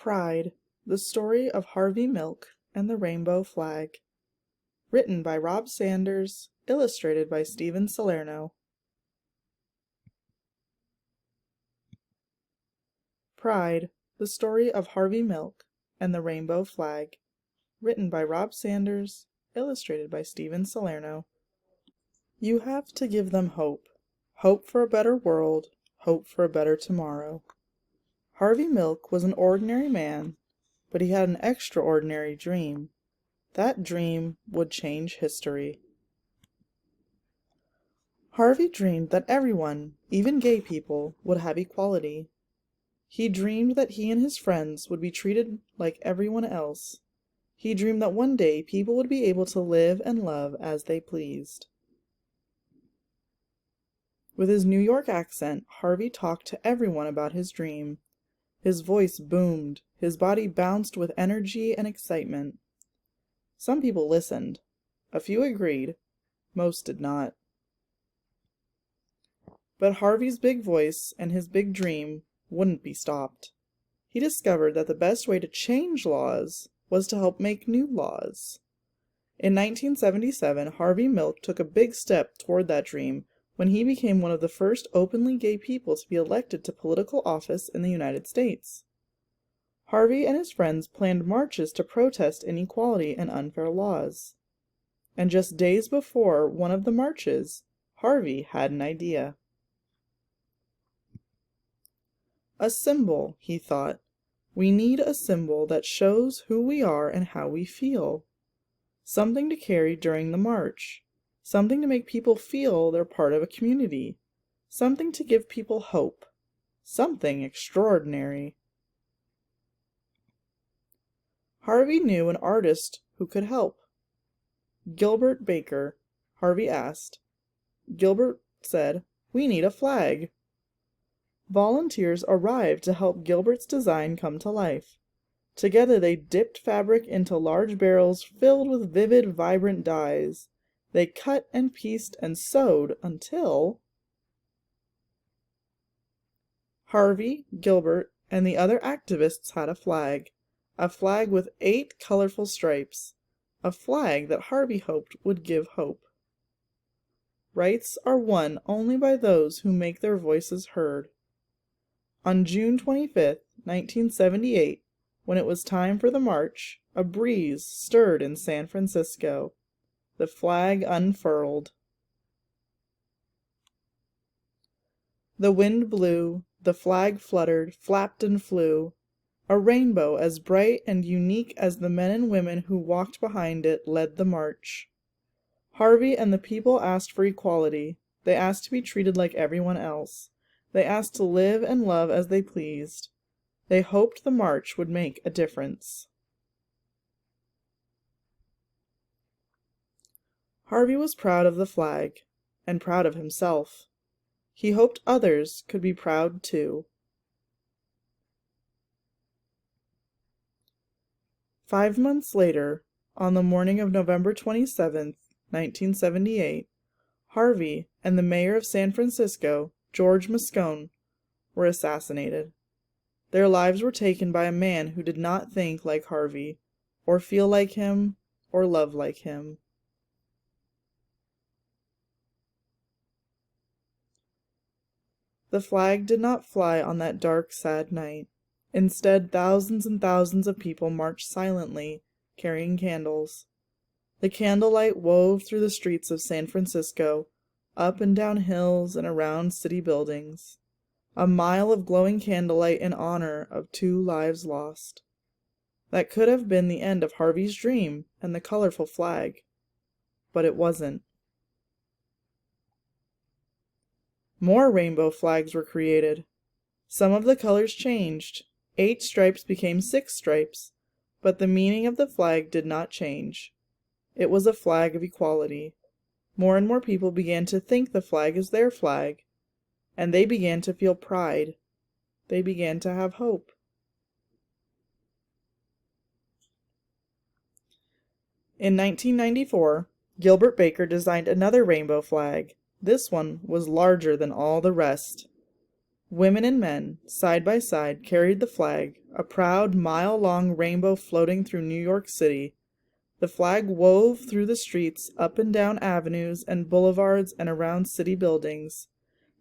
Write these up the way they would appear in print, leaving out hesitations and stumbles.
Pride, the story of Harvey Milk and the rainbow flag. Written by Rob Sanders, illustrated by Steven Salerno. Pride, the story of Harvey Milk and the rainbow flag. Written by Rob Sanders, illustrated by Steven Salerno. You have to give them hope. Hope for a better world, hope for a better tomorrow. Harvey Milk was an ordinary man, but he had an extraordinary dream. That dream would change history. Harvey dreamed that everyone, even gay people, would have equality. He dreamed that he and his friends would be treated like everyone else. He dreamed that one day people would be able to live and love as they pleased. With his New York accent, Harvey talked to everyone about his dream. His voice boomed, his body bounced with energy and excitement. Some people listened. A few agreed. Most did not. But Harvey's big voice and his big dream wouldn't be stopped. He discovered that the best way to change laws was to help make new laws. In 1977, Harvey Milk took a big step toward that dream when he became one of the first openly gay people to be elected to political office in the United States. Harvey and his friends planned marches to protest inequality and unfair laws. And just days before one of the marches, Harvey had an idea. A symbol, he thought. We need a symbol that shows who we are and how we feel. Something to carry during the march. Something to make people feel they're part of a community. Something to give people hope. Something extraordinary. Harvey knew an artist who could help. Gilbert Baker, Harvey asked. Gilbert said, "We need a flag." Volunteers arrived to help Gilbert's design come to life. Together they dipped fabric into large barrels filled with vivid, vibrant dyes. They cut and pieced and sewed until Harvey, Gilbert, and the other activists had a flag with 8 colorful stripes, a flag that Harvey hoped would give hope. Rights are won only by those who make their voices heard. On June 25, 1978, when it was time for the march, a breeze stirred in San Francisco. The flag unfurled. The wind blew, the flag fluttered, flapped and flew. A rainbow as bright and unique as the men and women who walked behind it led the march. Harvey and the people asked for equality. They asked to be treated like everyone else. They asked to live and love as they pleased. They hoped the march would make a difference. Harvey was proud of the flag, and proud of himself. He hoped others could be proud too. 5 months later, on the morning of November 27, 1978, Harvey and the mayor of San Francisco, George Moscone, were assassinated. Their lives were taken by a man who did not think like Harvey, or feel like him, or love like him. The flag did not fly on that dark, sad night. Instead, thousands and thousands of people marched silently, carrying candles. The candlelight wove through the streets of San Francisco, up and down hills and around city buildings. A mile of glowing candlelight in honor of 2 lives lost. That could have been the end of Harvey's dream and the colorful flag. But it wasn't. More rainbow flags were created. Some of the colors changed. 8 stripes became 6 stripes, but the meaning of the flag did not change. It was a flag of equality. More and more people began to think the flag is their flag, and they began to feel pride. They began to have hope. In 1994, Gilbert Baker designed another rainbow flag. This one was larger than all the rest. Women and men, side by side, carried the flag, a proud mile-long rainbow floating through New York City. The flag wove through the streets, up and down avenues and boulevards and around city buildings.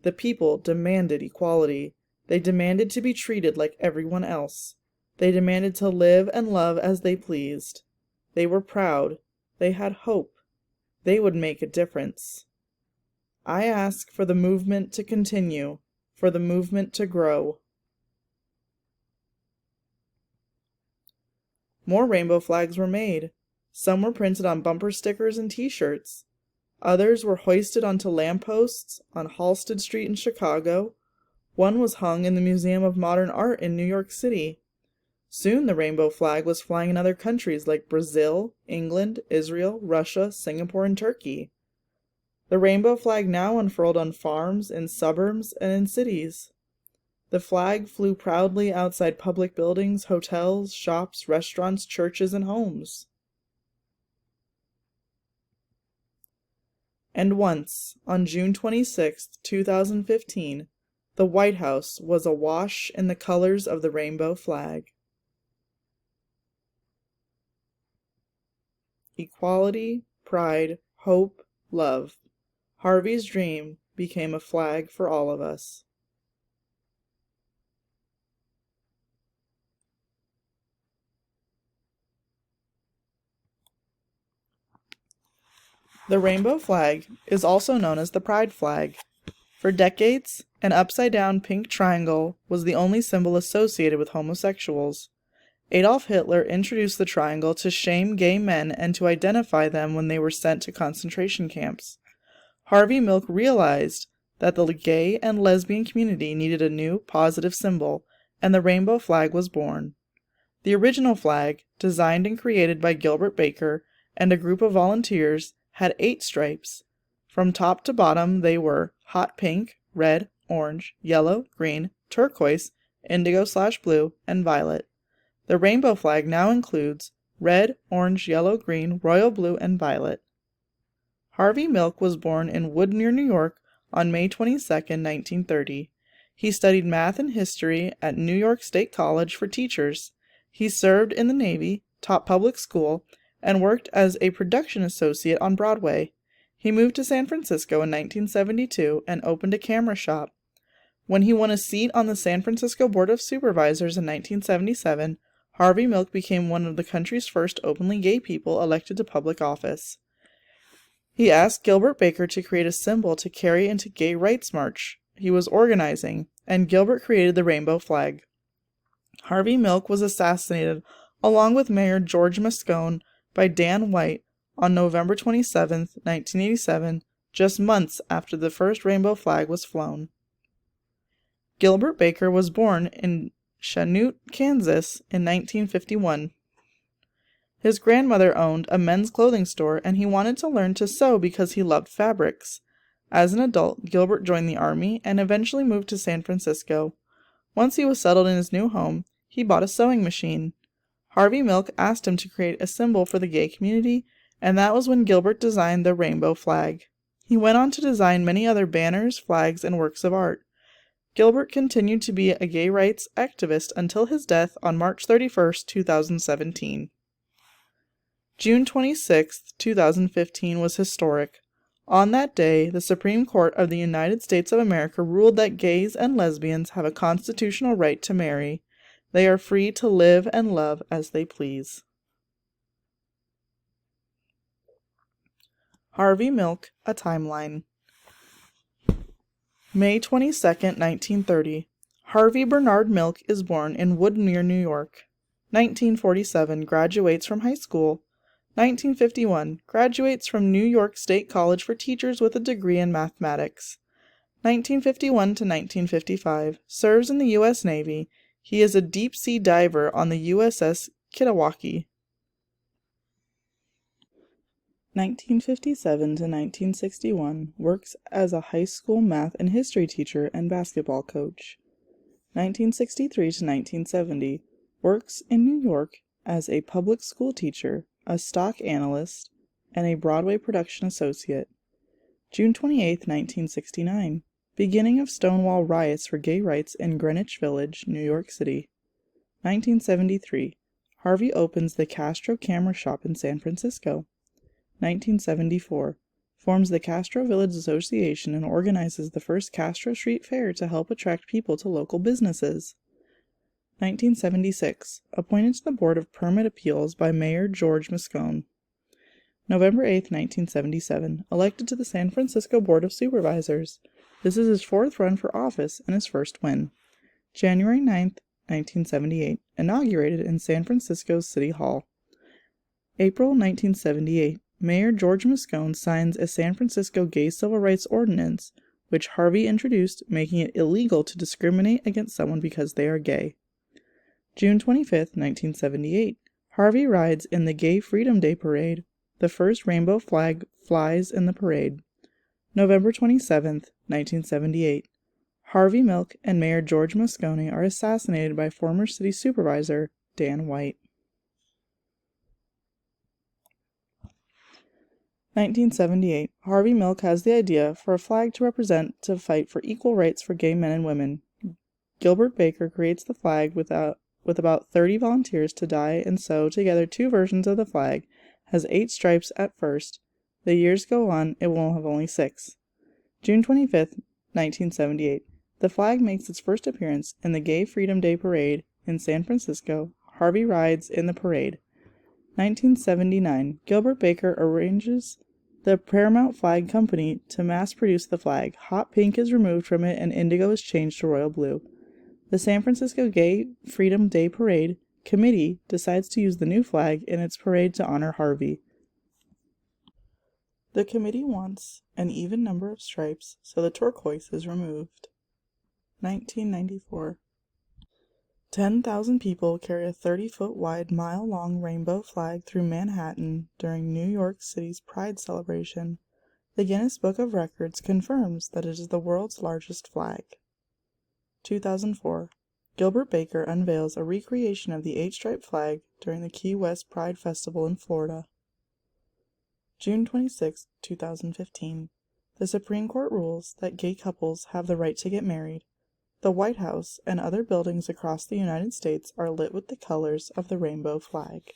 The people demanded equality. They demanded to be treated like everyone else. They demanded to live and love as they pleased. They were proud. They had hope. They would make a difference. I ask for the movement to continue, for the movement to grow. More rainbow flags were made. Some were printed on bumper stickers and t-shirts. Others were hoisted onto lampposts on Halsted Street in Chicago. One was hung in the Museum of Modern Art in New York City. Soon the rainbow flag was flying in other countries like Brazil, England, Israel, Russia, Singapore, and Turkey. The rainbow flag now unfurled on farms, in suburbs, and in cities. The flag flew proudly outside public buildings, hotels, shops, restaurants, churches, and homes. And once, on June 26, 2015, the White House was awash in the colors of the rainbow flag. Equality, pride, hope, love. Harvey's dream became a flag for all of us. The rainbow flag is also known as the pride flag. For decades, an upside-down pink triangle was the only symbol associated with homosexuals. Adolf Hitler introduced the triangle to shame gay men and to identify them when they were sent to concentration camps. Harvey Milk realized that the gay and lesbian community needed a new, positive symbol, and the rainbow flag was born. The original flag, designed and created by Gilbert Baker and a group of volunteers, had 8 stripes. From top to bottom they were hot pink, red, orange, yellow, green, turquoise, indigo/blue, and violet. The rainbow flag now includes red, orange, yellow, green, royal blue, and violet. Harvey Milk was born in Woodmere, New York on May 22, 1930. He studied math and history at New York State College for Teachers. He served in the Navy, taught public school, and worked as a production associate on Broadway. He moved to San Francisco in 1972 and opened a camera shop. When he won a seat on the San Francisco Board of Supervisors in 1977, Harvey Milk became one of the country's first openly gay people elected to public office. He asked Gilbert Baker to create a symbol to carry into Gay Rights March he was organizing, and Gilbert created the rainbow flag. Harvey Milk was assassinated along with Mayor George Moscone by Dan White on November 27, 1987, just months after the first rainbow flag was flown. Gilbert Baker was born in Chanute, Kansas in 1951. His grandmother owned a men's clothing store, and he wanted to learn to sew because he loved fabrics. As an adult, Gilbert joined the Army and eventually moved to San Francisco. Once he was settled in his new home, he bought a sewing machine. Harvey Milk asked him to create a symbol for the gay community, and that was when Gilbert designed the rainbow flag. He went on to design many other banners, flags, and works of art. Gilbert continued to be a gay rights activist until his death on March 31, 2017. June 26, 2015 was historic. On that day, the Supreme Court of the United States of America ruled that gays and lesbians have a constitutional right to marry. They are free to live and love as they please. Harvey Milk, a timeline. May 22, 1930. Harvey Bernard Milk is born in Woodmere, New York. 1947, graduates from high school. 1951, graduates from New York State College for Teachers with a degree in mathematics. 1951 to 1955, serves in the U.S. Navy. He is a deep-sea diver on the USS Kitawaki. 1957 to 1961, works as a high school math and history teacher and basketball coach. 1963 to 1970, works in New York as a public school teacher, a stock analyst, and a Broadway production associate. June 28, 1969, Beginning of Stonewall riots for gay rights in Greenwich Village, New York City. 1973. Harvey opens the Castro Camera Shop in San Francisco. 1974. Forms the Castro Village Association and organizes the first Castro Street Fair to help attract people to local businesses. 1976. Appointed to the Board of Permit Appeals by Mayor George Moscone. November 8, 1977. Elected to the San Francisco Board of Supervisors. This is his fourth run for office and his first win. January 9, 1978. Inaugurated in San Francisco's City Hall. April 1978. Mayor George Moscone signs a San Francisco Gay Civil Rights Ordinance, which Harvey introduced, making it illegal to discriminate against someone because they are gay. June 25, 1978. Harvey rides in the Gay Freedom Day Parade. The first rainbow flag flies in the parade. November 27, 1978. Harvey Milk and Mayor George Moscone are assassinated by former city supervisor Dan White. 1978. Harvey Milk has the idea for a flag to fight for equal rights for gay men and women. Gilbert Baker creates the flag with about 30 volunteers to dye and sew together two versions of the flag. Has 8 stripes at first. The years go on, it will have only 6. June 25th, 1978. The flag makes its first appearance in the Gay Freedom Day Parade in San Francisco. Harvey rides in the parade. 1979. Gilbert Baker arranges the Paramount Flag Company to mass-produce the flag. Hot pink is removed from it and indigo is changed to royal blue. The San Francisco Gay Freedom Day Parade Committee decides to use the new flag in its parade to honor Harvey. The committee wants an even number of stripes, so the turquoise is removed. 1994. 10,000 people carry a 30-foot wide, mile-long rainbow flag through Manhattan during New York City's Pride celebration. The Guinness Book of Records confirms that it is the world's largest flag. 2004. Gilbert Baker unveils a recreation of the 8-stripe flag during the Key West Pride Festival in Florida. June 26, 2015. The Supreme Court rules that gay couples have the right to get married. The White House and other buildings across the United States are lit with the colors of the rainbow flag.